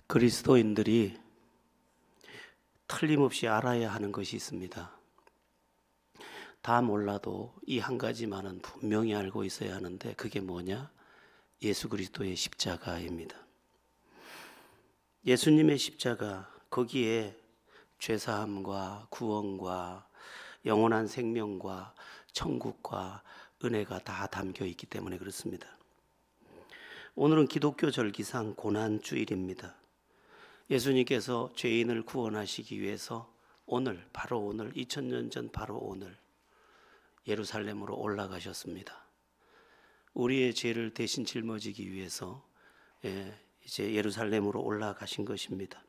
그리스도인들이 틀림없이 알아야 하는 것이 있습니다. 다 몰라도 이 한 가지만은 분명히 알고 있어야 하는데, 그게 뭐냐? 예수 그리스도의 십자가입니다. 예수님의 십자가, 거기에 죄사함과 구원과 영원한 생명과 천국과 은혜가 다 담겨 있기 때문에 그렇습니다. 오늘은 기독교 절기상 고난주일입니다. 예수님께서 죄인을 구원하시기 위해서 오늘, 바로 오늘, 2000년 전 바로 오늘 예루살렘으로 올라가셨습니다. 우리의 죄를 대신 짊어지기 위해서 이제 예루살렘으로 올라가신 것입니다.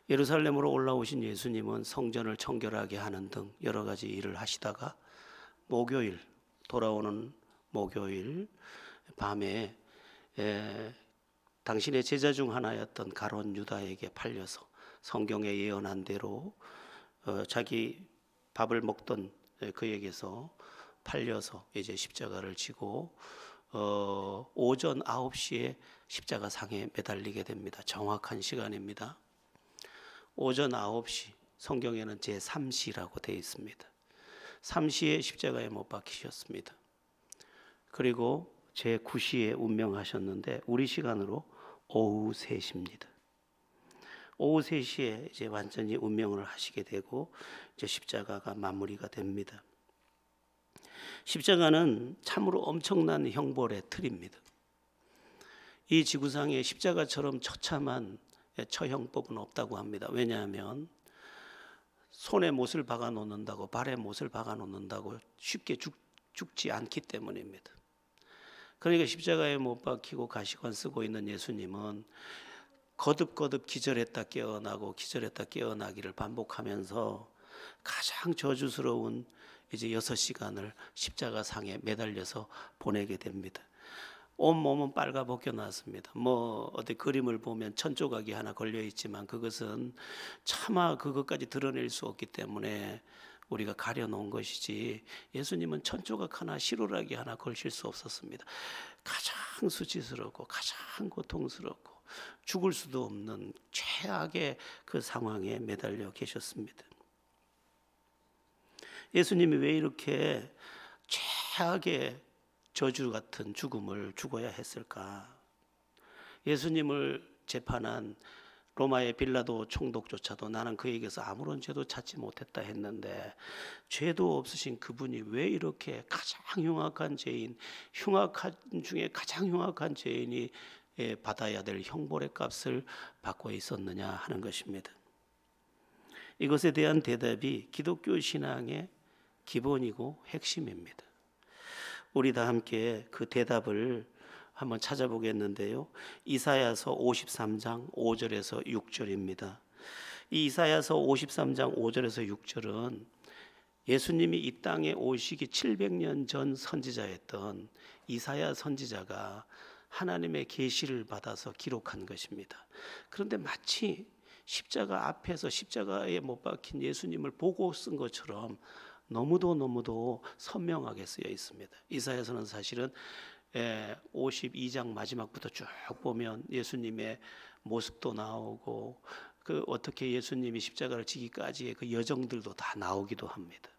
예루살렘으로 올라오신 예수님은 성전을 청결하게 하는 등 여러 가지 일을 하시다가 목요일, 돌아오는 목요일 밤에 당신의 제자 중 하나였던 가룟 유다에게 팔려서 성경에 예언한 대로 자기 밥을 먹던 그에게서 팔려서 이제 십자가를 지고 오전 9시에 십자가 상에 매달리게 됩니다. 정확한 시간입니다. 오전 9시, 성경에는 제3시라고 되어 있습니다. 3시에 십자가에 못 박히셨습니다. 그리고 제9시에 운명하셨는데 우리 시간으로 오후 3시입니다. 오후 3시에 이제 완전히 운명을 하시게 되고 이제 십자가가 마무리가 됩니다. 십자가는 참으로 엄청난 형벌의 틀입니다. 이 지구상에 십자가처럼 처참한 처형법은 없다고 합니다. 왜냐하면 손에 못을 박아 놓는다고, 발에 못을 박아 놓는다고 쉽게 죽지 않기 때문입니다. 그러니까 십자가에 못 박히고 가시관 쓰고 있는 예수님은 거듭거듭 기절했다 깨어나고 기절했다 깨어나기를 반복하면서 가장 저주스러운 이제 6시간을 십자가 상에 매달려서 보내게 됩니다. 온 몸은 빨가 벗겨났습니다. 어디 그림을 보면 천조각이 하나 걸려 있지만 그것은 차마 그것까지 드러낼 수 없기 때문에 우리가 가려놓은 것이지, 예수님은 천조각 하나, 시루라기 하나 걸칠 수 없었습니다. 가장 수치스럽고 가장 고통스럽고 죽을 수도 없는 최악의 그 상황에 매달려 계셨습니다. 예수님이 왜 이렇게 최악의 저주 같은 죽음을 죽어야 했을까? 예수님을 재판한 로마의 빌라도 총독조차도 나는 그에게서 아무런 죄도 찾지 못했다 했는데, 죄도 없으신 그분이 왜 이렇게 가장 흉악한 죄인, 흉악한 중에 가장 흉악한 죄인이 받아야 될 형벌의 값을 받고 있었느냐 하는 것입니다. 이것에 대한 대답이 기독교 신앙의 기본이고 핵심입니다. 우리 다 함께 그 대답을 한번 찾아보겠는데요. 이사야서 53장 5절에서 6절입니다. 이 이사야서 53장 5절에서 6절은 예수님이 이 땅에 오시기 700년 전 선지자였던 이사야 선지자가 하나님의 계시를 받아서 기록한 것입니다. 그런데 마치 십자가 앞에서 십자가에 못 박힌 예수님을 보고 쓴 것처럼 너무도 선명하게 쓰여 있습니다. 이사야서는 사실은 52장 마지막부터 쭉 보면 예수님의 모습도 나오고 그 어떻게 예수님이 십자가를 지기까지의 그 여정들도 다 나오기도 합니다.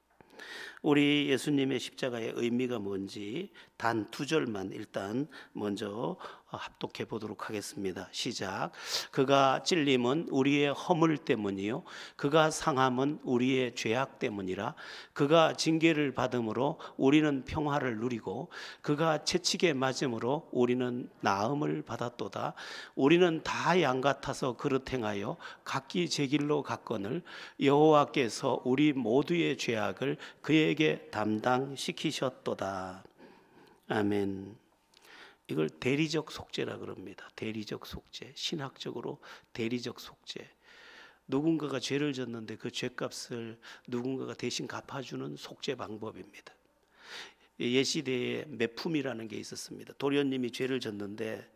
우리 예수님의 십자가의 의미가 뭔지 단 2절만 일단 먼저 합독해 보도록 하겠습니다. 시작. 그가 찔림은 우리의 허물 때문이요 그가 상함은 우리의 죄악 때문이라. 그가 징계를 받음으로 우리는 평화를 누리고 그가 채찍에 맞음으로 우리는 나음을 받았도다. 우리는 다 양 같아서 그릇 행하여 각기 제 길로 갔거늘 여호와께서 우리 모두의 죄악을 그에게 담당시키셨도다. 아멘. 이걸 대리적 속죄라 그럽니다. 대리적 속죄, 신학적으로 대리적 속죄. 누군가가 죄를 졌는데 그 죄값을 누군가가 대신 갚아주는 속죄 방법입니다. 옛시대에 매품이라는 게 있었습니다. 도련님이 죄를 졌는데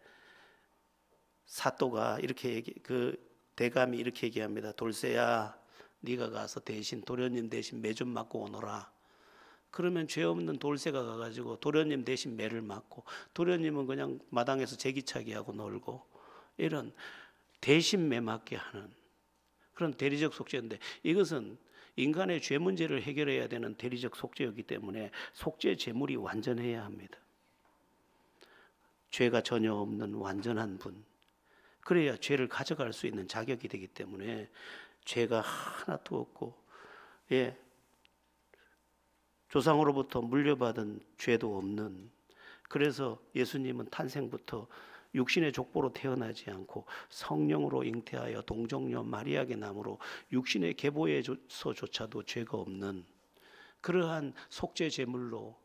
사또가 이렇게 그 대감이 이렇게 얘기합니다. 돌쇠야, 네가 가서 대신 도련님 대신 매 좀 맞고 오너라. 그러면 죄 없는 돌쇠가 가가지고 도련님 대신 매를 맞고 도련님은 그냥 마당에서 제기차기 하고 놀고, 이런 대신 매맞게 하는 그런 대리적 속죄인데, 이것은 인간의 죄 문제를 해결해야 되는 대리적 속죄였기 때문에 속죄 제물이 완전해야 합니다. 죄가 전혀 없는 완전한 분, 그래야 죄를 가져갈 수 있는 자격이 되기 때문에 죄가 하나도 없고, 조상으로부터 물려받은 죄도 없는, 그래서 예수님은 탄생부터 육신의 족보로 태어나지 않고 성령으로 잉태하여 동정녀 마리아에게 남으로 육신의 계보에서조차도 죄가 없는 그러한 속죄 제물로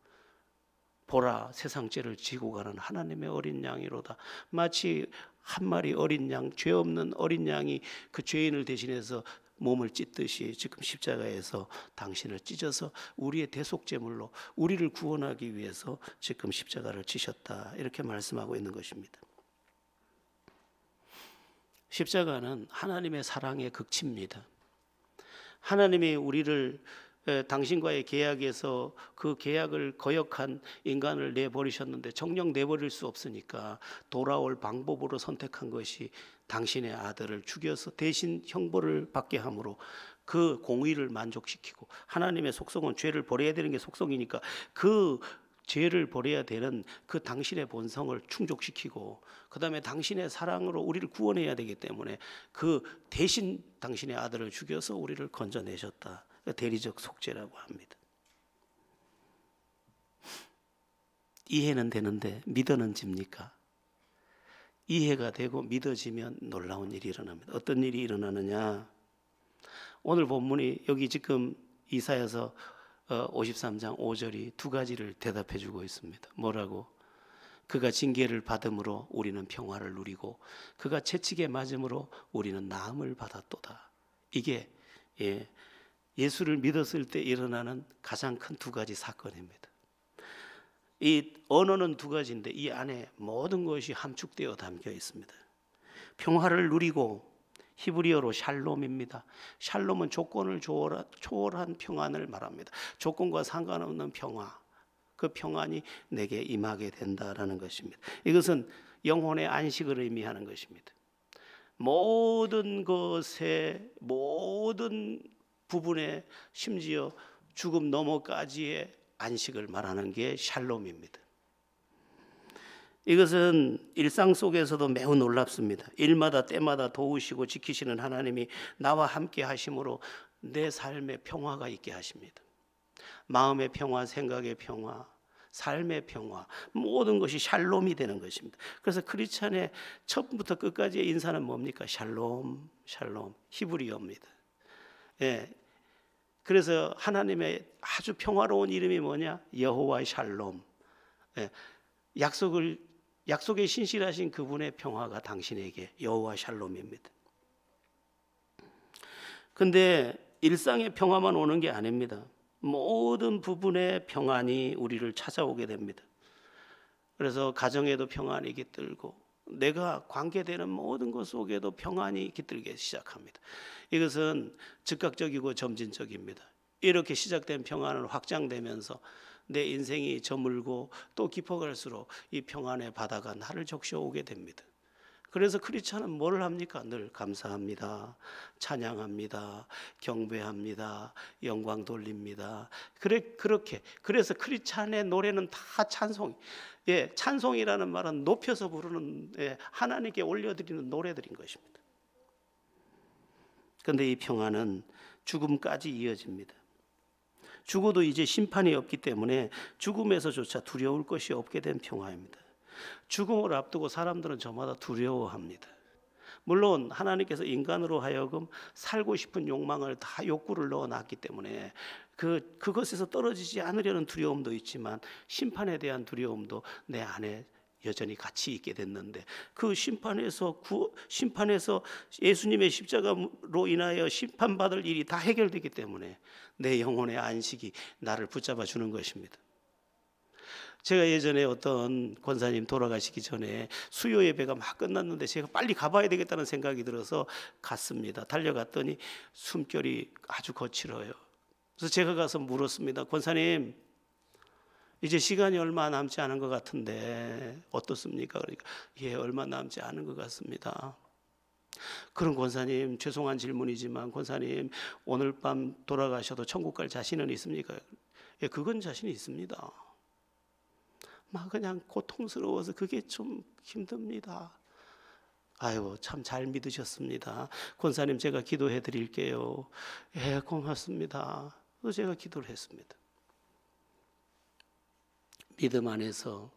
보라 세상 죄를 지고 가는 하나님의 어린 양이로다. 마치 한 마리 어린 양, 죄 없는 어린 양이 그 죄인을 대신해서 몸을 찢듯이 지금 십자가에서 당신을 찢어서 우리의 대속제물로 우리를 구원하기 위해서 지금 십자가를 지셨다, 이렇게 말씀하고 있는 것입니다. 십자가는 하나님의 사랑의 극치입니다. 하나님이 우리를 당신과의 계약에서 그 계약을 거역한 인간을 내버리셨는데 정녕 내버릴 수 없으니까 돌아올 방법으로 선택한 것이 당신의 아들을 죽여서 대신 형벌을 받게 함으로 그 공의를 만족시키고, 하나님의 속성은 죄를 버려야 되는 게 속성이니까 그 죄를 버려야 되는 그 당신의 본성을 충족시키고, 그 다음에 당신의 사랑으로 우리를 구원해야 되기 때문에 그 대신 당신의 아들을 죽여서 우리를 건져내셨다. 대리적 속죄라고 합니다. 이해는 되는데 믿어는 집니까? 이해가 되고 믿어지면 놀라운 일이 일어납니다. 어떤 일이 일어나느냐? 오늘 본문이 여기 지금 이사야서 53장 5절이 두 가지를 대답해 주고 있습니다. 뭐라고? 그가 징계를 받음으로 우리는 평화를 누리고 그가 채찍에 맞음으로 우리는 나음을 받았도다. 이게 예수를 믿었을 때 일어나는 가장 큰 두 가지 사건입니다. 이 언어는 두 가지인데 이 안에 모든 것이 함축되어 담겨 있습니다. 평화를 누리고, 히브리어로 샬롬입니다. 샬롬은 조건을 초월한 평안을 말합니다. 조건과 상관없는 평화, 그 평안이 내게 임하게 된다라는 것입니다. 이것은 영혼의 안식을 의미하는 것입니다. 모든 것의 모든 부분에, 심지어 죽음 너머까지의 안식을 말하는 게 샬롬입니다. 이것은 일상 속에서도 매우 놀랍습니다. 일마다 때마다 도우시고 지키시는 하나님이 나와 함께 하심으로 내 삶에 평화가 있게 하십니다. 마음의 평화, 생각의 평화, 삶의 평화, 모든 것이 샬롬이 되는 것입니다. 그래서 크리스찬의 처음부터 끝까지의 인사는 뭡니까? 샬롬, 샬롬, 히브리어입니다. 그래서 하나님의 아주 평화로운 이름이 뭐냐? 여호와 샬롬. 약속에 신실하신 그분의 평화가 당신에게 여호와 샬롬입니다. 근데 일상의 평화만 오는 게 아닙니다. 모든 부분의 평안이 우리를 찾아오게 됩니다. 그래서 가정에도 평안이 깃들고 내가 관계되는 모든 것 속에도 평안이 깃들기 시작합니다. 이것은 즉각적이고 점진적입니다. 이렇게 시작된 평안은 확장되면서 내 인생이 저물고 또 깊어갈수록 이 평안의 바다가 나를 적셔오게 됩니다. 그래서 크리스찬은 뭘 합니까? 늘 감사합니다, 찬양합니다, 경배합니다, 영광 돌립니다. 그래서 크리스찬의 노래는 다 찬송. 찬송이라는 말은 높여서 부르는, 하나님께 올려드리는 노래들인 것입니다. 그런데 이 평안은 죽음까지 이어집니다. 죽어도 이제 심판이 없기 때문에 죽음에서조차 두려울 것이 없게 된 평화입니다. 죽음을 앞두고 사람들은 저마다 두려워합니다. 물론 하나님께서 인간으로 하여금 살고 싶은 욕망을 다 욕구를 넣어놨기 때문에 그것에서 떨어지지 않으려는 두려움도 있지만 심판에 대한 두려움도 내 안에 여전히 같이 있게 됐는데, 그 심판에서 예수님의 십자가로 인하여 심판받을 일이 다 해결되기 때문에 내 영혼의 안식이 나를 붙잡아 주는 것입니다. 제가 예전에 어떤 권사님 돌아가시기 전에 수요 예배가 막 끝났는데 제가 빨리 가봐야 되겠다는 생각이 들어서 갔습니다. 달려갔더니 숨결이 아주 거칠어요. 그래서 제가 가서 물었습니다. 권사님, 이제 시간이 얼마 남지 않은 것 같은데 어떻습니까? 그러니까 얼마 남지 않은 것 같습니다. 그럼 권사님, 죄송한 질문이지만 권사님, 오늘 밤 돌아가셔도 천국 갈 자신은 있습니까? 예, 그건 자신이 있습니다. 막 그냥 고통스러워서 그게 좀 힘듭니다. 아유, 참 잘 믿으셨습니다. 권사님, 제가 기도해 드릴게요. 예, 고맙습니다. 또 제가 기도를 했습니다. 믿음 안에서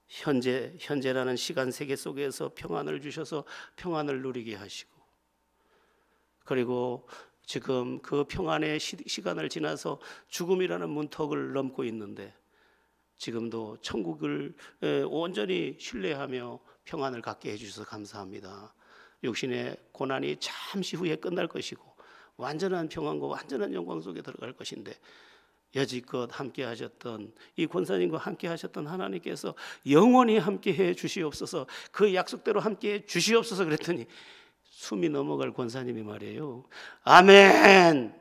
현재라는 시간 세계 속에서 평안을 주셔서 평안을 누리게 하시고, 그리고 지금 그 평안의 시간을 지나서 죽음이라는 문턱을 넘고 있는데 지금도 천국을 온전히 신뢰하며 평안을 갖게 해주셔서 감사합니다. 육신의 고난이 잠시 후에 끝날 것이고 완전한 평안과 완전한 영광 속에 들어갈 것인데, 여지껏 함께 하셨던 이 권사님과 함께 하셨던 하나님께서 영원히 함께 해 주시옵소서, 그 약속대로 함께 해 주시옵소서 그랬더니 숨이 넘어갈 권사님이 말이에요, 아멘.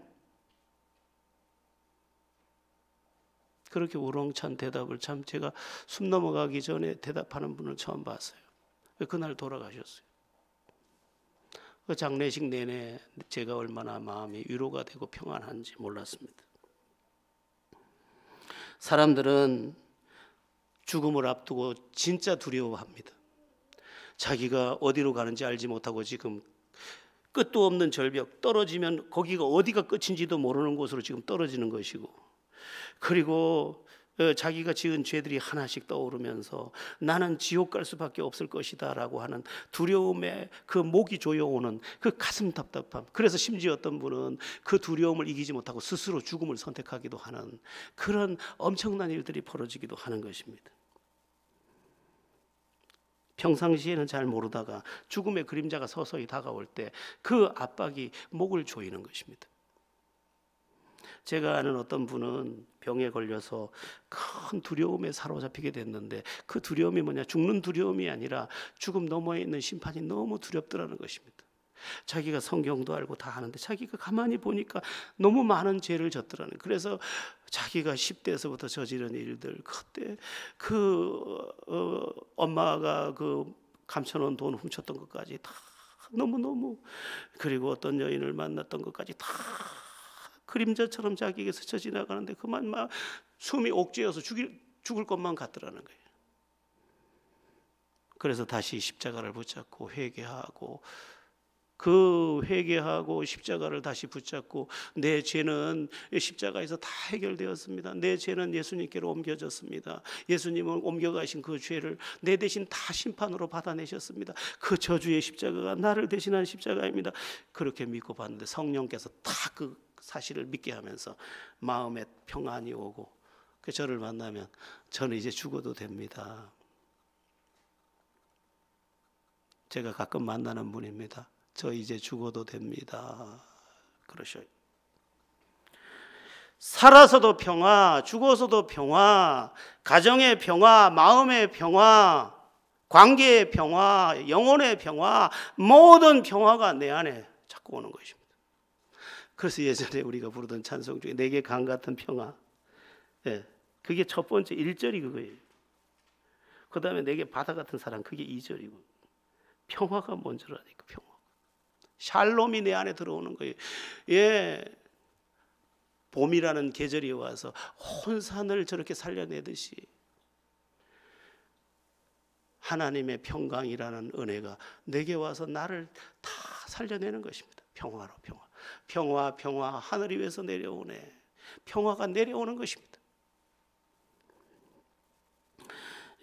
그렇게 우렁찬 대답을 참 제가 숨 넘어가기 전에 대답하는 분을 처음 봤어요. 그날 돌아가셨어요. 그 장례식 내내 제가 얼마나 마음이 위로가 되고 평안한지 몰랐습니다. 사람들은 죽음을 앞두고 진짜 두려워합니다. 자기가 어디로 가는지 알지 못하고 지금 끝도 없는 절벽, 떨어지면 거기가 어디가 끝인지도 모르는 곳으로 지금 떨어지는 것이고, 그리고 자기가 지은 죄들이 하나씩 떠오르면서 나는 지옥 갈 수밖에 없을 것이다 라고 하는 두려움에 그 목이 조여오는 그 가슴 답답함, 그래서 심지어 어떤 분은 그 두려움을 이기지 못하고 스스로 죽음을 선택하기도 하는 그런 엄청난 일들이 벌어지기도 하는 것입니다. 평상시에는 잘 모르다가 죽음의 그림자가 서서히 다가올 때 그 압박이 목을 조이는 것입니다. 제가 아는 어떤 분은 병에 걸려서 큰 두려움에 사로잡히게 됐는데, 그 두려움이 뭐냐, 죽는 두려움이 아니라 죽음 너머에 있는 심판이 너무 두렵더라는 것입니다. 자기가 성경도 알고 다 하는데 자기가 가만히 보니까 너무 많은 죄를 졌더라는. 그래서 자기가 10대에서부터 저지른 일들, 그때 엄마가 그 감춰놓은 돈 훔쳤던 것까지 다 너무너무, 그리고 어떤 여인을 만났던 것까지 다 그림자처럼 자기에게 스쳐 지나가는데 그만 막 숨이 옥죄어서 죽을 것만 같더라는 거예요. 그래서 다시 십자가를 붙잡고 회개하고, 그 회개하고 십자가를 다시 붙잡고, 내 죄는 십자가에서 다 해결되었습니다. 내 죄는 예수님께로 옮겨졌습니다. 예수님은 옮겨가신 그 죄를 내 대신 다 심판으로 받아내셨습니다. 그 저주의 십자가가 나를 대신한 십자가입니다. 그렇게 믿고 봤는데 성령께서 다 그 사실을 믿게 하면서 마음에 평안이 오고, 그 저를 만나면 저는 이제 죽어도 됩니다. 제가 가끔 만나는 분입니다. 저 이제 죽어도 됩니다. 그러셔요. 살아서도 평화, 죽어서도 평화, 가정의 평화, 마음의 평화, 관계의 평화, 영혼의 평화, 모든 평화가 내 안에 자꾸 오는 것입니다. 그래서 예전에 우리가 부르던 찬송 중에 내게 강 같은 평화, 그게 첫 번째 1절이 그거예요. 그 다음에 내게 바다 같은 사랑, 그게 2절이고, 평화가 먼저라니까. 평화, 샬롬이 내 안에 들어오는 거예요. 봄이라는 계절이 와서 온 산을 저렇게 살려내듯이 하나님의 평강이라는 은혜가 내게 와서 나를 다 살려내는 것입니다. 평화로, 평화, 하늘 위에서 내려오네. 평화가 내려오는 것입니다.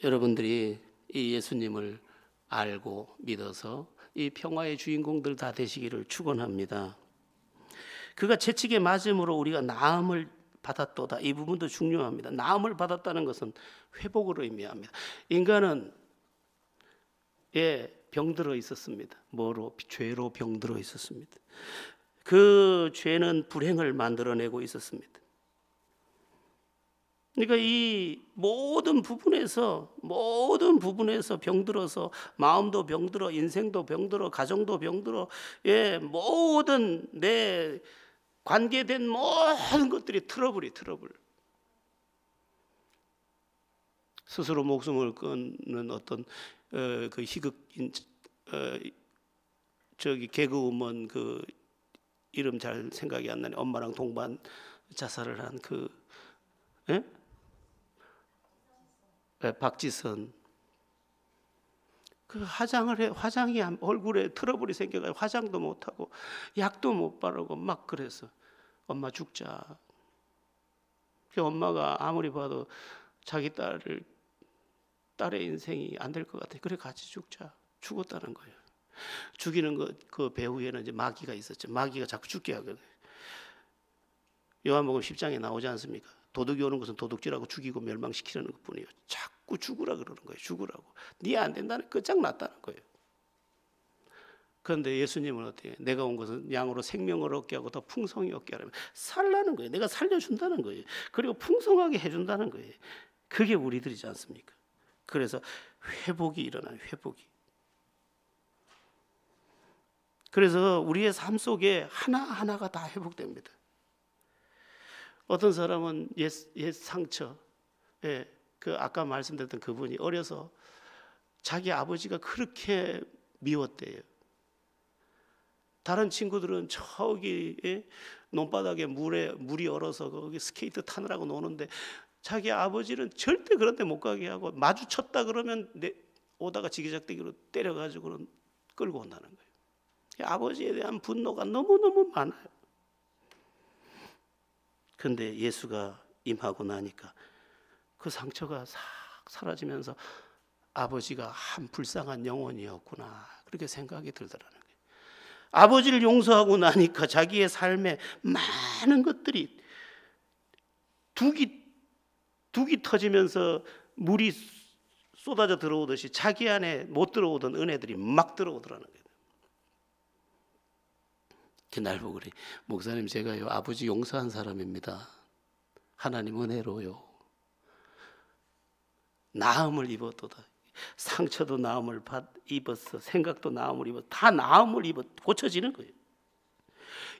여러분들이 이 예수님을 알고 믿어서 이 평화의 주인공들 다 되시기를 축원합니다. 그가 채찍에 맞음으로 우리가 나음을 받았도다. 이 부분도 중요합니다. 나음을 받았다는 것은 회복을 의미합니다. 인간은 병들어 있었습니다. 뭐로? 죄로 병들어 있었습니다. 그 죄는 불행을 만들어내고 있었습니다. 그러니까 이 모든 부분에서 병들어서, 마음도 병들어, 인생도 병들어, 가정도 병들어, 모든 내 관계된 모든 것들이 트러블. 스스로 목숨을 끊는 어떤 그 희극인 저기 개그우먼 그 이름 잘 생각이 안 나네. 엄마랑 동반 자살을 한 그 예? 네, 박지선. 그 화장을 해. 화장이 얼굴에 트러블이 생겨가지고 화장도 못하고 약도 못 바르고 막 그래서 엄마 죽자. 그 엄마가 아무리 봐도 자기 딸의 인생이 안 될 것 같아. 그래 같이 죽자. 죽었다는 거예요. 죽이는 그 배후에는 이제 마귀가 있었죠. 마귀가 자꾸 죽게 하거든. 요한복음 10장에 나오지 않습니까? 도둑이 오는 것은 도둑질하고 죽이고 멸망시키려는 것뿐이에요. 자꾸 죽으라 그러는 거예요. 죽으라고. 네 안 된다는 끝장났다는 거예요. 그런데 예수님은 어때요? 내가 온 것은 양으로 생명을 얻게 하고 더 풍성히 얻게 하려면 살라는 거예요. 내가 살려준다는 거예요. 그리고 풍성하게 해준다는 거예요. 그게 우리들이지 않습니까? 그래서 회복이 일어나요. 회복이. 그래서 우리의 삶 속에 하나하나가 다 회복됩니다. 어떤 사람은 옛 상처, 그 아까 말씀드렸던 그분이 어려서 자기 아버지가 그렇게 미웠대요. 다른 친구들은 저기 논바닥에 물이 얼어서 거기 스케이트 타느라고 노는데 자기 아버지는 절대 그런 데 못 가게 하고 마주쳤다 그러면 오다가 지기작대기로 때려가지고는 끌고 온다는 거예요. 아버지에 대한 분노가 너무너무 많아요. 그런데 예수가 임하고 나니까 그 상처가 싹 사라지면서 아버지가 한 불쌍한 영혼이었구나 그렇게 생각이 들더라는 거예요. 아버지를 용서하고 나니까 자기의 삶에 많은 것들이 둑이 터지면서 물이 쏟아져 들어오듯이 자기 안에 못 들어오던 은혜들이 막 들어오더라는 거예요. 날 보고 그래. 목사님 제가요 아버지 용서한 사람입니다. 하나님 은혜로요. 나음을 입었도다. 상처도 나음을 입었어. 생각도 나음을 입었어. 다 나음을 입어 고쳐지는 거예요.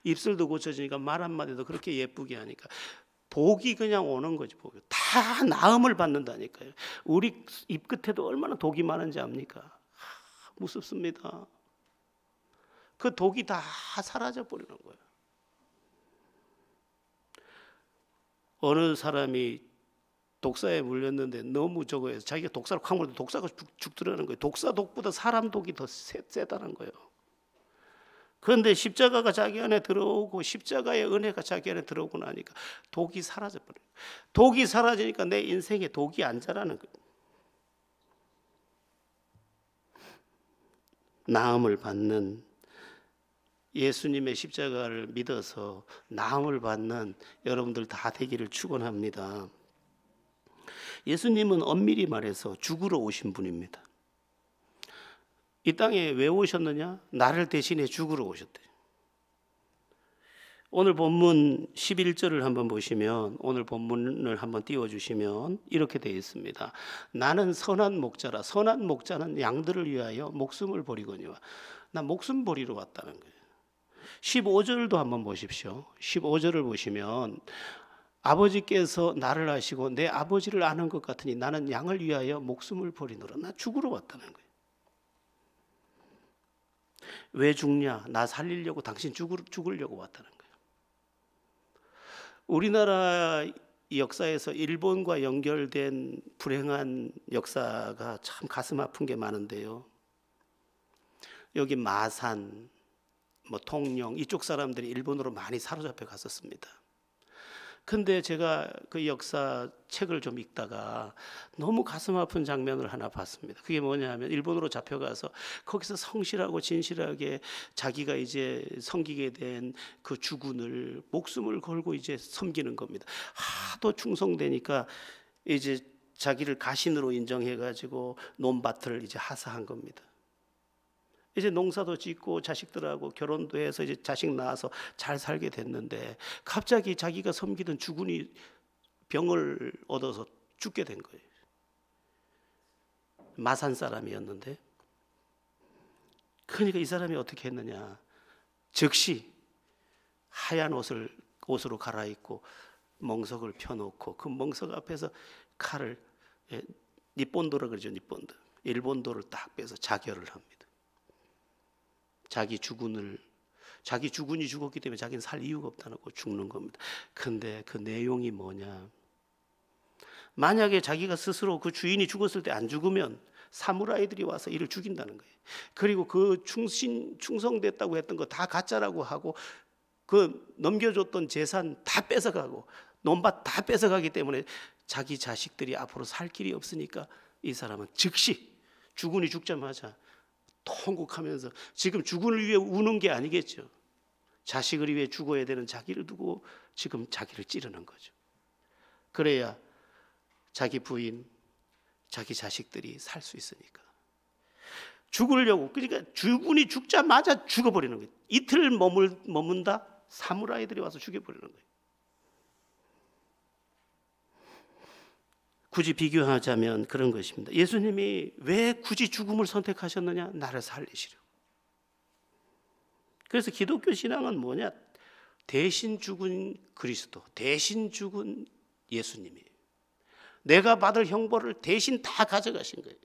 입술도 고쳐지니까 말 한마디도 그렇게 예쁘게 하니까 복이 그냥 오는 거지. 복이. 다 나음을 받는다니까요. 우리 입 끝에도 얼마나 독이 많은지 압니까? 무섭습니다. 그 독이 다 사라져 버리는 거예요. 어느 사람이 독사에 물렸는데 너무 저거해서 자기가 독사를 확 물면 독사가 죽더라는 거예요. 독사 독보다 사람 독이 더 세다는 거예요. 그런데 십자가가 자기 안에 들어오고 십자가의 은혜가 자기 안에 들어오고 나니까 독이 사라져 버려요. 독이 사라지니까 내 인생에 독이 안 자라는 거예요. 나음을 받는 예수님의 십자가를 믿어서 나음을 받는 여러분들 다 되기를 축원합니다. 예수님은 엄밀히 말해서 죽으러 오신 분입니다. 이 땅에 왜 오셨느냐? 나를 대신해 죽으러 오셨대요. 오늘 본문 11절을 한번 보시면 오늘 본문을 한번 띄워주시면 이렇게 되어 있습니다. 나는 선한 목자라. 선한 목자는 양들을 위하여 목숨을 버리거니와. 나 목숨 버리러 왔다는 거예요. 15절도 한번 보십시오. 15절을 보시면 아버지께서 나를 아시고 내 아버지를 아는 것 같으니 나는 양을 위하여 목숨을 버리노라. 나 죽으러 왔다는 거예요. 왜 죽냐? 나 살리려고 당신 죽으려고 왔다는 거예요. 우리나라 역사에서 일본과 연결된 불행한 역사가 참 가슴 아픈 게 많은데요. 여기 마산, 통영 이쪽 사람들이 일본으로 많이 사로잡혀 갔었습니다. 근데 제가 그 역사 책을 좀 읽다가 너무 가슴 아픈 장면을 하나 봤습니다. 그게 뭐냐면 일본으로 잡혀가서 거기서 성실하고 진실하게 자기가 이제 섬기게 된 그 주군을 목숨을 걸고 이제 섬기는 겁니다. 하도 충성되니까 이제 자기를 가신으로 인정해가지고 논밭을 이제 하사한 겁니다. 이제 농사도 짓고 자식들하고 결혼도 해서 이제 자식 낳아서 잘 살게 됐는데 갑자기 자기가 섬기던 주군이 병을 얻어서 죽게 된 거예요. 마산 사람이었는데 그러니까 이 사람이 어떻게 했느냐? 즉시 하얀 옷으로 갈아입고 멍석을 펴놓고 그 멍석 앞에서 칼을 니본도라 그러죠. 니본도 일본도를 딱 빼서 자결을 합니다. 자기 주군이 죽었기 때문에 자기는 살 이유가 없다는 거 죽는 겁니다. 근데 그 내용이 뭐냐? 만약에 자기가 스스로 그 주인이 죽었을 때 안 죽으면 사무라이들이 와서 이를 죽인다는 거예요. 그리고 그 충성됐다고 했던 거 다 가짜라고 하고 그 넘겨줬던 재산 다 뺏어가고 논밭 다 뺏어가기 때문에 자기 자식들이 앞으로 살 길이 없으니까 이 사람은 즉시 주군이 죽자마자 통곡하면서, 지금 주군을 위해 우는 게 아니겠죠. 자식을 위해 죽어야 되는 자기를 두고 지금 자기를 찌르는 거죠. 그래야 자기 부인, 자기 자식들이 살 수 있으니까 죽으려고. 그러니까 주군이 죽자마자 죽어버리는 거예요. 이틀 머문다 사무라이들이 와서 죽여버리는 거예요. 굳이 비교하자면 그런 것입니다. 예수님이 왜 굳이 죽음을 선택하셨느냐? 나를 살리시려고. 그래서 기독교 신앙은 뭐냐? 대신 죽은 그리스도, 대신 죽은 예수님이에요. 내가 받을 형벌을 대신 다 가져가신 거예요.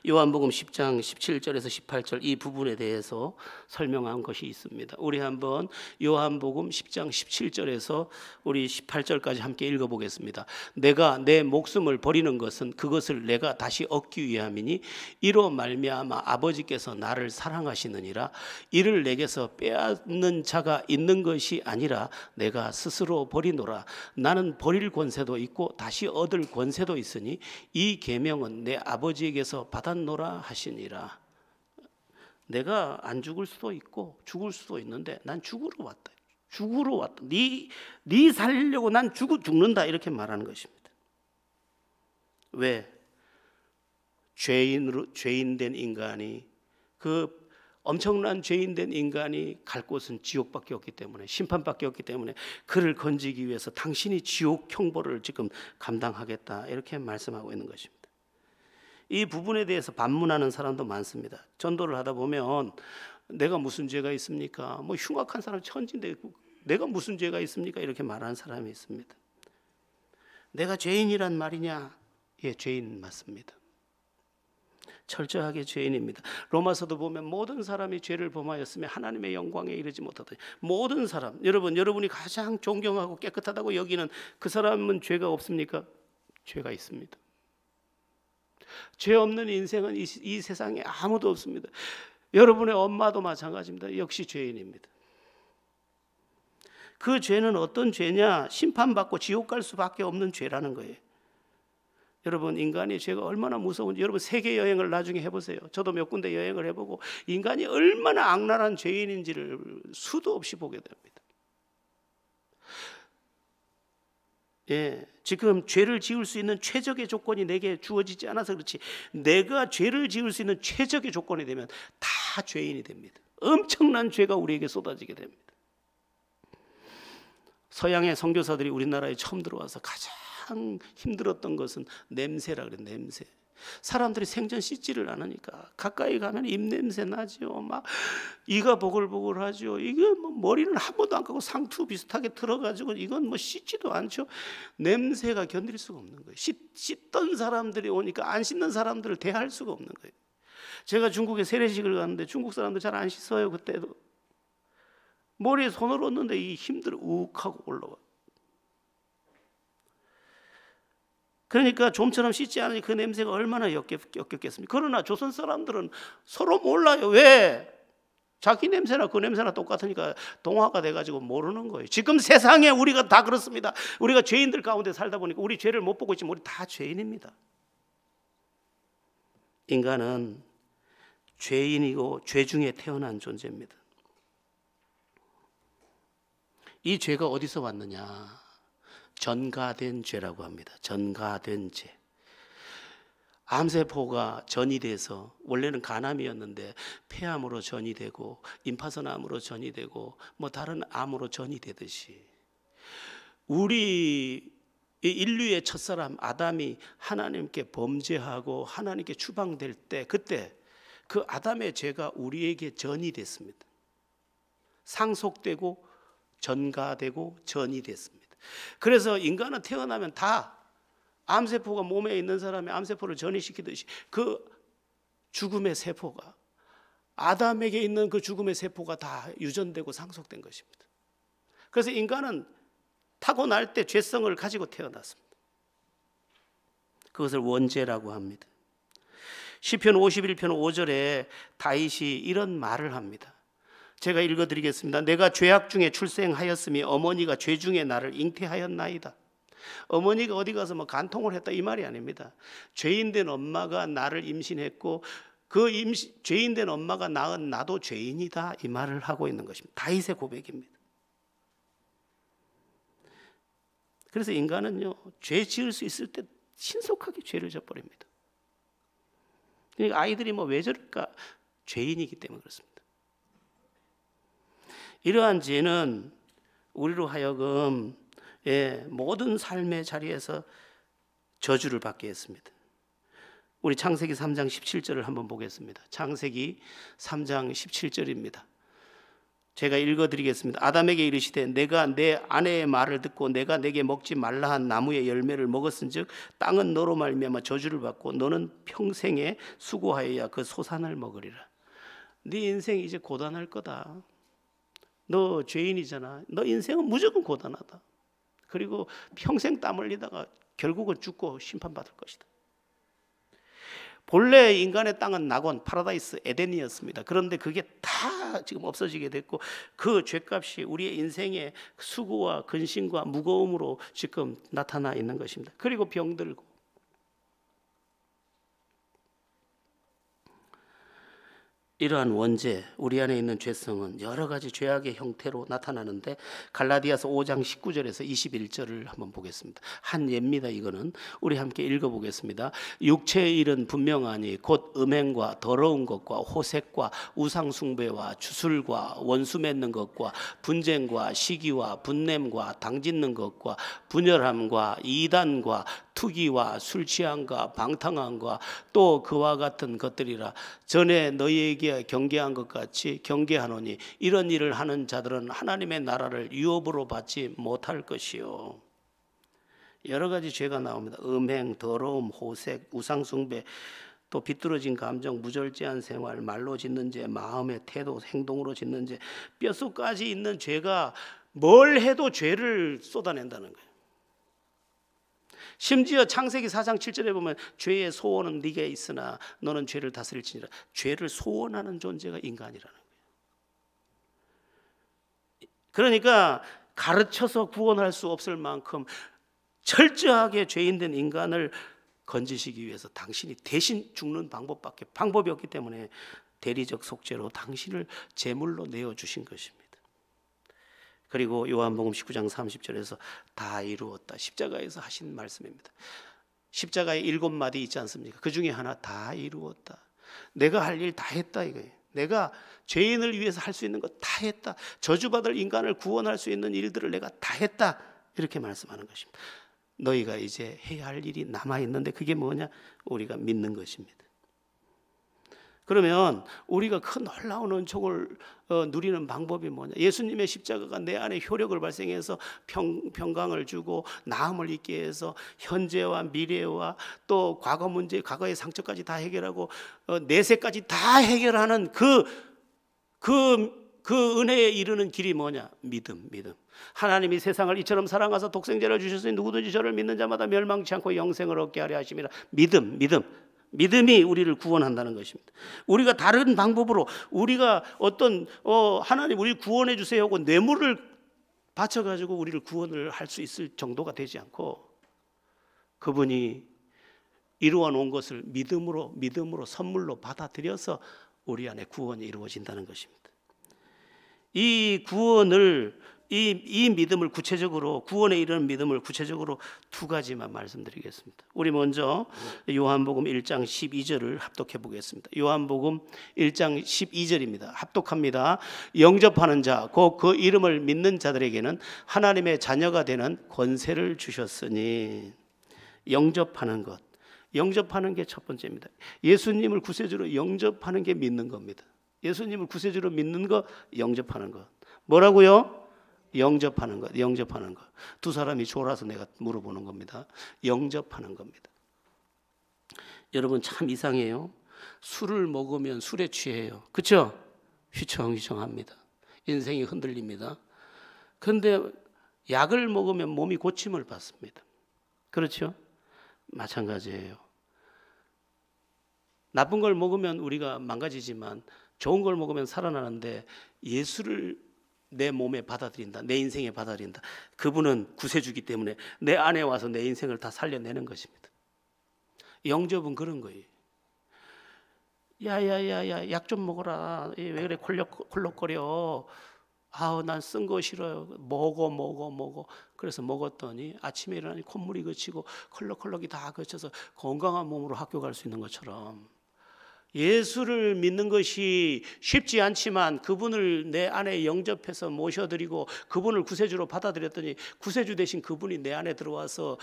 요한복음 10장 17절에서 18절 이 부분에 대해서 설명한 것이 있습니다. 우리 한번 요한복음 10장 17절에서 우리 18절까지 함께 읽어보겠습니다. 내가 내 목숨을 버리는 것은 그것을 내가 다시 얻기 위함이니 이로 말미암아 아버지께서 나를 사랑하시느니라. 이를 내게서 빼앗는 자가 있는 것이 아니라 내가 스스로 버리노라. 나는 버릴 권세도 있고 다시 얻을 권세도 있으니 이 계명은 내 아버지에게서 받았노라 하시니라. 내가 안 죽을 수도 있고 죽을 수도 있는데 난 죽으러 왔다. 죽으러 왔다. 네 살리려고 난 죽는다. 이렇게 말하는 것입니다. 왜? 죄인된 인간이, 그 엄청난 죄인된 인간이 갈 곳은 지옥밖에 없기 때문에, 심판밖에 없기 때문에 그를 건지기 위해서 당신이 지옥 형벌을 지금 감당하겠다. 이렇게 말씀하고 있는 것입니다. 이 부분에 대해서 반문하는 사람도 많습니다. 전도를 하다 보면 내가 무슨 죄가 있습니까? 뭐 흉악한 사람 천지인데 내가 무슨 죄가 있습니까? 이렇게 말하는 사람이 있습니다. 내가 죄인이란 말이냐? 예, 죄인 맞습니다. 철저하게 죄인입니다. 로마서도 보면 모든 사람이 죄를 범하였으며 하나님의 영광에 이르지 못하더니, 모든 사람, 여러분이 가장 존경하고 깨끗하다고 여기는 그 사람은 죄가 없습니까? 죄가 있습니다. 죄 없는 인생은 이 세상에 아무도 없습니다. 여러분의 엄마도 마찬가지입니다. 역시 죄인입니다. 그 죄는 어떤 죄냐? 심판받고 지옥 갈 수밖에 없는 죄라는 거예요. 여러분, 인간의 죄가 얼마나 무서운지 여러분 세계 여행을 나중에 해보세요. 저도 몇 군데 여행을 해보고 인간이 얼마나 악랄한 죄인인지를 수도 없이 보게 됩니다. 예, 지금 죄를 지을 수 있는 최적의 조건이 내게 주어지지 않아서 그렇지, 내가 죄를 지을 수 있는 최적의 조건이 되면 다 죄인이 됩니다. 엄청난 죄가 우리에게 쏟아지게 됩니다. 서양의 선교사들이 우리나라에 처음 들어와서 가장 힘들었던 것은 냄새라 그래요. 냄새. 사람들이 생전 씻지를 않으니까 가까이 가면 입냄새 나죠. 막 이가 보글보글하죠. 이거 뭐 머리는 한 번도 안 감고 상투 비슷하게 들어가지고 이건 뭐 씻지도 않죠. 냄새가 견딜 수가 없는 거예요. 씻던 사람들이 오니까 안 씻는 사람들을 대할 수가 없는 거예요. 제가 중국에 세례식을 갔는데 중국 사람들 잘 안 씻어요. 그때도 머리에 손을 얹는데 이 힘들어 욱하고 올라와. 그러니까 좀처럼 씻지 않으니 그 냄새가 얼마나 역겹겠습니까? 그러나 조선 사람들은 서로 몰라요. 왜? 자기 냄새나 그 냄새나 똑같으니까 동화가 돼가지고 모르는 거예요. 지금 세상에 우리가 다 그렇습니다. 우리가 죄인들 가운데 살다 보니까 우리 죄를 못 보고 있지만 우리 다 죄인입니다. 인간은 죄인이고 죄 중에 태어난 존재입니다. 이 죄가 어디서 왔느냐? 전가된 죄라고 합니다. 전가된 죄. 암세포가 전이 돼서 원래는 간암이었는데 폐암으로 전이 되고 임파선암으로 전이 되고 뭐 다른 암으로 전이 되듯이 우리 인류의 첫사람 아담이 하나님께 범죄하고 하나님께 추방될 때 그때 그 아담의 죄가 우리에게 전이 됐습니다. 상속되고 전가되고 전이 됐습니다. 그래서 인간은 태어나면 다 암세포가 몸에 있는 사람의 암세포를 전이시키듯이 그 죽음의 세포가 아담에게 있는 그 죽음의 세포가 다 유전되고 상속된 것입니다. 그래서 인간은 타고날 때 죄성을 가지고 태어났습니다. 그것을 원죄라고 합니다. 시편 51편 5절에 다윗이 이런 말을 합니다. 제가 읽어드리겠습니다. 내가 죄악 중에 출생하였으니 어머니가 죄 중에 나를 잉태하였나이다. 어머니가 어디 가서 뭐 간통을 했다 이 말이 아닙니다. 죄인된 엄마가 나를 임신했고 그 죄인된 엄마가 낳은 나도 죄인이다 이 말을 하고 있는 것입니다. 다윗의 고백입니다. 그래서 인간은요, 죄 지을 수 있을 때 신속하게 죄를 져버립니다. 그러니까 아이들이 뭐 왜 저럴까? 죄인이기 때문에 그렇습니다. 이러한 죄는 우리로 하여금 모든 삶의 자리에서 저주를 받게 했습니다. 우리 창세기 3장 17절을 한번 보겠습니다. 창세기 3장 17절입니다. 제가 읽어드리겠습니다. 아담에게 이르시되 내가 내 아내의 말을 듣고 내가 내게 먹지 말라 한 나무의 열매를 먹었은즉 땅은 너로 말미암아 저주를 받고 너는 평생에 수고하여야 그 소산을 먹으리라. 네 인생 이제 고단할 거다. 너 죄인이잖아. 너 인생은 무조건 고단하다. 그리고 평생 땀 흘리다가 결국은 죽고 심판받을 것이다. 본래 인간의 땅은 낙원, 파라다이스, 에덴이었습니다. 그런데 그게 다 지금 없어지게 됐고 그 죄값이 우리의 인생의 수고와 근심과 무거움으로 지금 나타나 있는 것입니다. 그리고 병들고 이러한 원죄, 우리 안에 있는 죄성은 여러 가지 죄악의 형태로 나타나는데 갈라디아서 5장 19절에서 21절을 한번 보겠습니다. 한 예입니다. 이거는 우리 함께 읽어보겠습니다. 육체의 일은 분명하니 곧 음행과 더러운 것과 호색과 우상숭배와 주술과 원수 맺는 것과 분쟁과 시기와 분냄과 당짓는 것과 분열함과 이단과 투기와 술취함과 방탕함과 또 그와 같은 것들이라. 전에 너희에게 경계한 것 같이 경계하노니 이런 일을 하는 자들은 하나님의 나라를 유업으로 받지 못할 것이요. 여러 가지 죄가 나옵니다. 음행, 더러움, 호색, 우상숭배, 또 비뚤어진 감정, 무절제한 생활, 말로 짓는 죄, 마음의 태도, 행동으로 짓는 죄, 뼛속까지 있는 죄가 뭘 해도 죄를 쏟아낸다는 거예요. 심지어 창세기 4장 7절에 보면 죄의 소원은 네게 있으나 너는 죄를 다스릴지니라. 죄를 소원하는 존재가 인간이라는 거예요. 그러니까 가르쳐서 구원할 수 없을 만큼 철저하게 죄인된 인간을 건지시기 위해서 당신이 대신 죽는 방법이 없기 때문에 대리적 속죄로 당신을 제물로 내어주신 것입니다. 그리고 요한복음 19장 30절에서 다 이루었다. 십자가에서 하신 말씀입니다. 십자가에 7마디 있지 않습니까? 그 중에 하나 다 이루었다. 내가 할 일 다 했다 이거예요. 내가 죄인을 위해서 할 수 있는 것 다 했다. 저주받을 인간을 구원할 수 있는 일들을 내가 다 했다. 이렇게 말씀하는 것입니다. 너희가 이제 해야 할 일이 남아있는데 그게 뭐냐? 우리가 믿는 것입니다. 그러면 우리가 큰 놀라운 은총을 누리는 방법이 뭐냐? 예수님의 십자가가 내 안에 효력을 발생해서 평강을 주고 나음을 있게 해서 현재와 미래와 또 과거 문제, 과거의 상처까지 다 해결하고 내세까지 다 해결하는 그 은혜에 이르는 길이 뭐냐? 믿음. 하나님이 세상을 이처럼 사랑하사 독생자를 주셨으니 누구든지 저를 믿는 자마다 멸망치 않고 영생을 얻게 하려 하심이라. 믿음이 우리를 구원한다는 것입니다. 우리가 다른 방법으로 우리가 하나님 우리를 구원해 주세요 하고 뇌물을 바쳐가지고 우리를 구원을 할 수 있을 정도가 되지 않고 그분이 이루어 놓은 것을 믿음으로 선물로 받아들여서 우리 안에 구원이 이루어진다는 것입니다. 이 구원을 이 믿음을 구체적으로 구원에 이르는 믿음을 구체적으로 두 가지만 말씀드리겠습니다. 우리 먼저 요한복음 1장 12절을 합독해 보겠습니다. 요한복음 1장 12절입니다. 합독합니다. 영접하는 자 곧 그 이름을 믿는 자들에게는 하나님의 자녀가 되는 권세를 주셨으니. 영접하는 게 첫 번째입니다. 예수님을 구세주로 영접하는 게 믿는 겁니다. 예수님을 구세주로 믿는 거, 영접하는 것. 뭐라고요? 영접하는 것. 두 사람이 졸아서 내가 물어보는 겁니다. 영접하는 겁니다. 여러분 참 이상해요. 술을 먹으면 술에 취해요. 그렇죠? 휘청휘청합니다. 인생이 흔들립니다. 그런데 약을 먹으면 몸이 고침을 받습니다. 그렇죠? 마찬가지예요. 나쁜 걸 먹으면 우리가 망가지지만 좋은 걸 먹으면 살아나는데, 예수를 내 몸에 받아들인다, 내 인생에 받아들인다, 그분은 구세주기 때문에 내 안에 와서 내 인생을 다 살려내는 것입니다. 영접은 그런 거예요. 야야야야, 약 좀 먹어라. 왜 그래 콜록거려. 아우, 난 쓴 거 싫어요. 먹어. 그래서 먹었더니 아침에 일어나니 콧물이 그치고 컬럭컬럭이 다 그쳐서 건강한 몸으로 학교 갈 수 있는 것처럼, 예수를 믿는 것이 쉽지 않지만 그분을 내 안에 영접해서 모셔드리고 그분을 구세주로 받아들였더니, 구세주 대신 그분이 내 안에 들어와서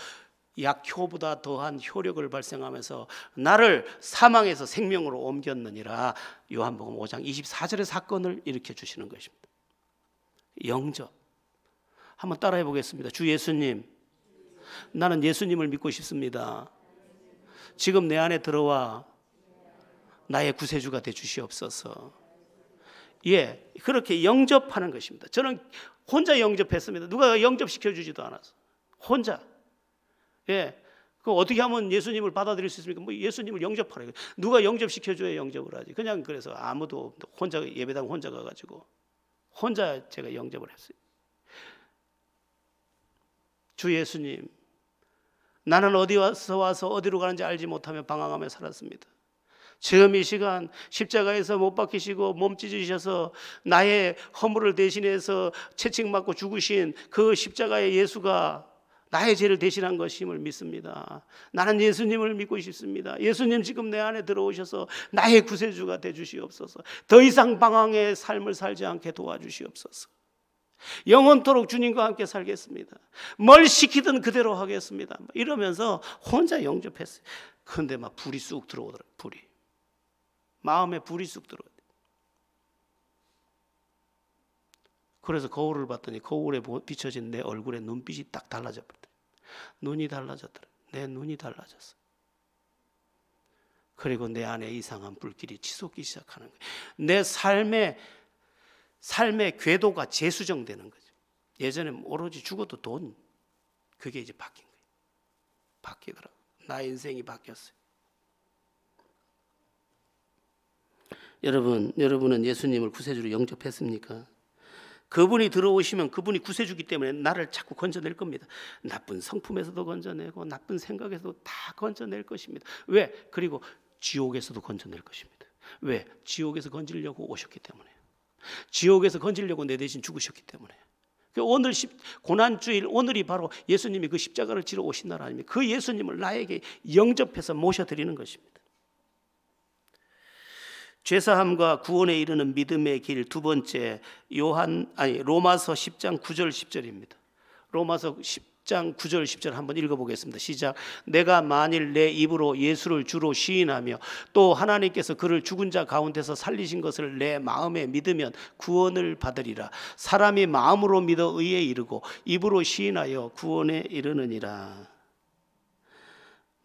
약효보다 더한 효력을 발생하면서 나를 사망에서 생명으로 옮겼느니라. 요한복음 5장 24절의 사건을 일으켜 주시는 것입니다. 영접. 한번 따라해 보겠습니다. 주 예수님, 나는 예수님을 믿고 싶습니다. 지금 내 안에 들어와 나의 구세주가 돼 주시옵소서. 예, 그렇게 영접하는 것입니다. 저는 혼자 영접했습니다. 누가 영접시켜 주지도 않아서 혼자. 예, 그 어떻게 하면 예수님을 받아들일 수 있습니까? 뭐 예수님을 영접하라. 누가 영접시켜줘야 영접을 하지. 그냥 그래서 아무도 혼자 예배당 혼자 가가지고 혼자 제가 영접을 했어요. 주 예수님, 나는 어디 와서 어디로 가는지 알지 못하며 방황하며 살았습니다. 지금 이 시간 십자가에서 못 박히시고 몸 찢으셔서 나의 허물을 대신해서 채찍맞고 죽으신 그 십자가의 예수가 나의 죄를 대신한 것임을 믿습니다. 나는 예수님을 믿고 싶습니다. 예수님, 지금 내 안에 들어오셔서 나의 구세주가 되주시옵소서. 더 이상 방황의 삶을 살지 않게 도와주시옵소서. 영원토록 주님과 함께 살겠습니다. 뭘 시키든 그대로 하겠습니다. 이러면서 혼자 영접했어요. 그런데 막 불이 쑥 들어오더라고요. 불이. 마음에 불이 쑥 들어오더라고요. 그래서 거울을 봤더니 거울에 비춰진 내 얼굴에 눈빛이 딱 달라져 버렸어요. 눈이 달라졌더라고요. 내 눈이 달라졌어요. 그리고 내 안에 이상한 불길이 치솟기 시작하는 거예요. 내 삶의 궤도가 재수정되는 거죠. 예전에 오로지 죽어도 돈, 그게 이제 바뀐 거예요. 바뀌더라고요. 나의 인생이 바뀌었어요. 여러분은 예수님을 구세주로 영접했습니까? 그분이 들어오시면 그분이 구세주기 때문에 나를 자꾸 건져낼 겁니다. 나쁜 성품에서도 건져내고 나쁜 생각에서도 다 건져낼 것입니다. 왜? 그리고 지옥에서도 건져낼 것입니다. 왜? 지옥에서 건지려고 오셨기 때문에. 지옥에서 건지려고 내 대신 죽으셨기 때문에. 오늘 고난주일, 오늘이 바로 예수님이 그 십자가를 지러 오신 날 아닙니까? 그 예수님을 나에게 영접해서 모셔드리는 것입니다. 죄사함과 구원에 이르는 믿음의 길, 두 번째, 로마서 10장 9절 10절입니다. 로마서 10장 9절 10절 한번 읽어보겠습니다. 시작. 내가 만일 내 입으로 예수를 주로 시인하며 또 하나님께서 그를 죽은 자 가운데서 살리신 것을 내 마음에 믿으면 구원을 받으리라. 사람이 마음으로 믿어 의에 이르고 입으로 시인하여 구원에 이르느니라.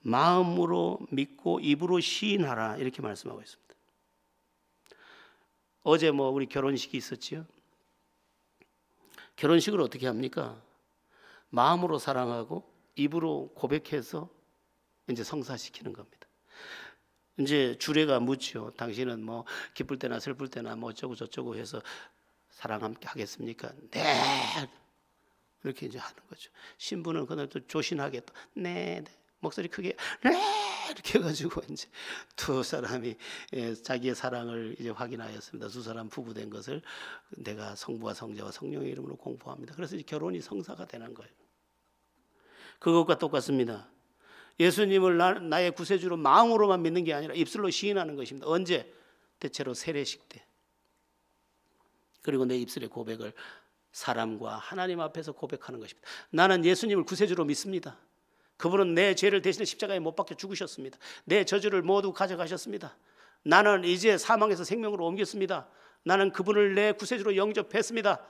마음으로 믿고 입으로 시인하라, 이렇게 말씀하고 있습니다. 어제 우리 결혼식이 있었지요. 결혼식을 어떻게 합니까? 마음으로 사랑하고 입으로 고백해서 이제 성사시키는 겁니다. 이제 주례가 묻죠. 당신은 기쁠 때나 슬플 때나 어쩌고 저쩌고 해서 사랑함께 하겠습니까? 네. 이렇게 이제 하는 거죠. 신부는 그날 또 조신하게 또 네. 목소리 크게 네 이렇게 해가지고 이제 두 사람이 자기의 사랑을 이제 확인하였습니다. 두 사람 부부된 것을 내가 성부와 성자와 성령의 이름으로 공포합니다. 그래서 이제 결혼이 성사가 되는 거예요. 그것과 똑같습니다. 예수님을 나의 구세주로 마음으로만 믿는 게 아니라 입술로 시인하는 것입니다. 언제? 대체로 세례식 때. 그리고 내 입술의 고백을 사람과 하나님 앞에서 고백하는 것입니다. 나는 예수님을 구세주로 믿습니다. 그분은 내 죄를 대신해 십자가에 못 박혀 죽으셨습니다. 내 저주를 모두 가져가셨습니다. 나는 이제 사망에서 생명으로 옮겼습니다. 나는 그분을 내 구세주로 영접했습니다.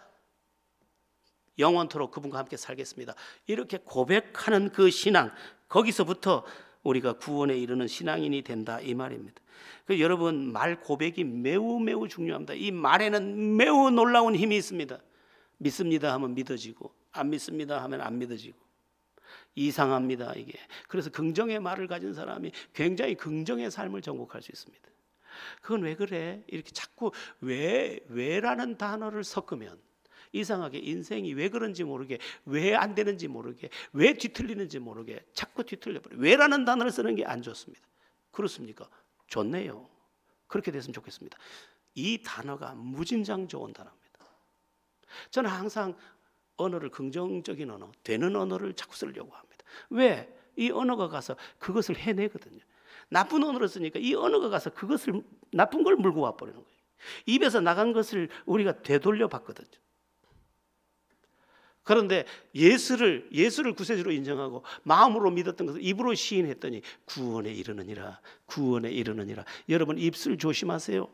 영원토록 그분과 함께 살겠습니다. 이렇게 고백하는 그 신앙, 거기서부터 우리가 구원에 이르는 신앙인이 된다 이 말입니다. 그 여러분 말 고백이 매우 매우 중요합니다. 이 말에는 매우 놀라운 힘이 있습니다. 믿습니다 하면 믿어지고 안 믿습니다 하면 안 믿어지고 이상합니다 이게. 그래서 긍정의 말을 가진 사람이 굉장히 긍정의 삶을 정복할 수 있습니다. 그건 왜 그래? 이렇게 자꾸 왜라는 단어를 섞으면 이상하게 인생이 왜 그런지 모르게, 왜 안 되는지 모르게, 왜 뒤틀리는지 모르게 자꾸 뒤틀려버려요. 왜라는 단어를 쓰는 게 안 좋습니다. 그렇습니까? 좋네요. 그렇게 됐으면 좋겠습니다. 이 단어가 무진장 좋은 단어입니다. 저는 항상 언어를 긍정적인 언어, 되는 언어를 자꾸 쓰려고 합니다. 왜? 이 언어가 가서 그것을 해내거든요. 나쁜 언어를 쓰니까 이 언어가 가서 그것을 나쁜 걸 물고 와버리는 거예요. 입에서 나간 것을 우리가 되돌려 봤거든요. 그런데 예수를 구세주로 인정하고 마음으로 믿었던 것을 입으로 시인했더니 구원에 이르느니라, 구원에 이르느니라. 여러분 입술 조심하세요.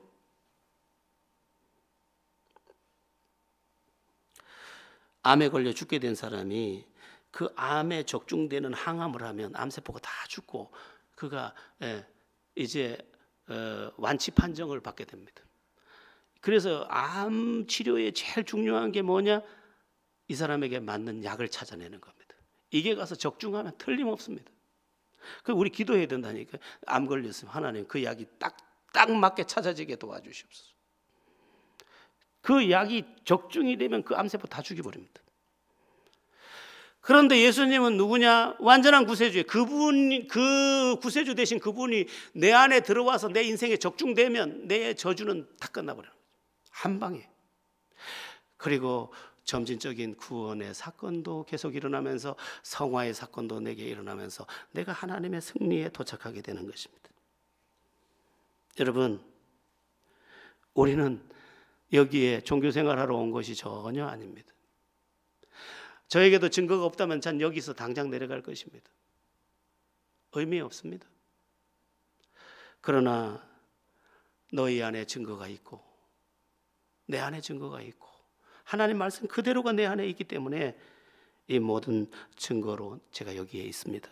암에 걸려 죽게 된 사람이 그 암에 적중되는 항암을 하면 암세포가 다 죽고 그가 이제 완치 판정을 받게 됩니다. 그래서 암 치료에 제일 중요한 게 뭐냐? 이 사람에게 맞는 약을 찾아내는 겁니다. 이게 가서 적중하면 틀림없습니다. 그 우리 기도해야 된다니까. 암 걸렸으면 하나님 그 약이 딱 맞게 찾아지게 도와주시옵소서. 그 약이 적중이 되면 그 암세포 다 죽여버립니다. 그런데 예수님은 누구냐? 완전한 구세주예요. 그 구세주 대신 그분이 내 안에 들어와서 내 인생에 적중되면 내 저주는 다 끝나버려요. 한 방에. 그리고 점진적인 구원의 사건도 계속 일어나면서 성화의 사건도 내게 일어나면서 내가 하나님의 승리에 도착하게 되는 것입니다. 여러분, 우리는 여기에 종교생활하러 온 것이 전혀 아닙니다. 저에게도 증거가 없다면 전 여기서 당장 내려갈 것입니다. 의미 없습니다. 그러나 너희 안에 증거가 있고 내 안에 증거가 있고 하나님 말씀 그대로가 내 안에 있기 때문에 이 모든 증거로 제가 여기에 있습니다.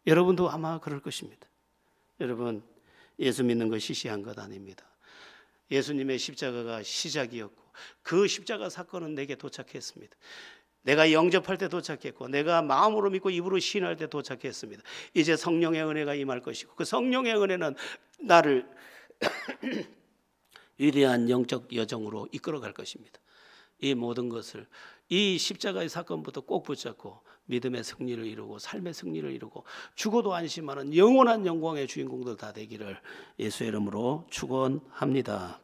여러분도 아마 그럴 것입니다. 여러분, 예수 믿는 것 시시한 것 아닙니다. 예수님의 십자가가 시작이었고 그 십자가 사건은 내게 도착했습니다. 내가 영접할 때 도착했고 내가 마음으로 믿고 입으로 시인할 때 도착했습니다. 이제 성령의 은혜가 임할 것이고 그 성령의 은혜는 나를 위대한 영적 여정으로 이끌어갈 것입니다. 이 모든 것을 이 십자가의 사건부터 꼭 붙잡고 믿음의 승리를 이루고 삶의 승리를 이루고 죽어도 안심하는 영원한 영광의 주인공들 다 되기를 예수의 이름으로 축원합니다.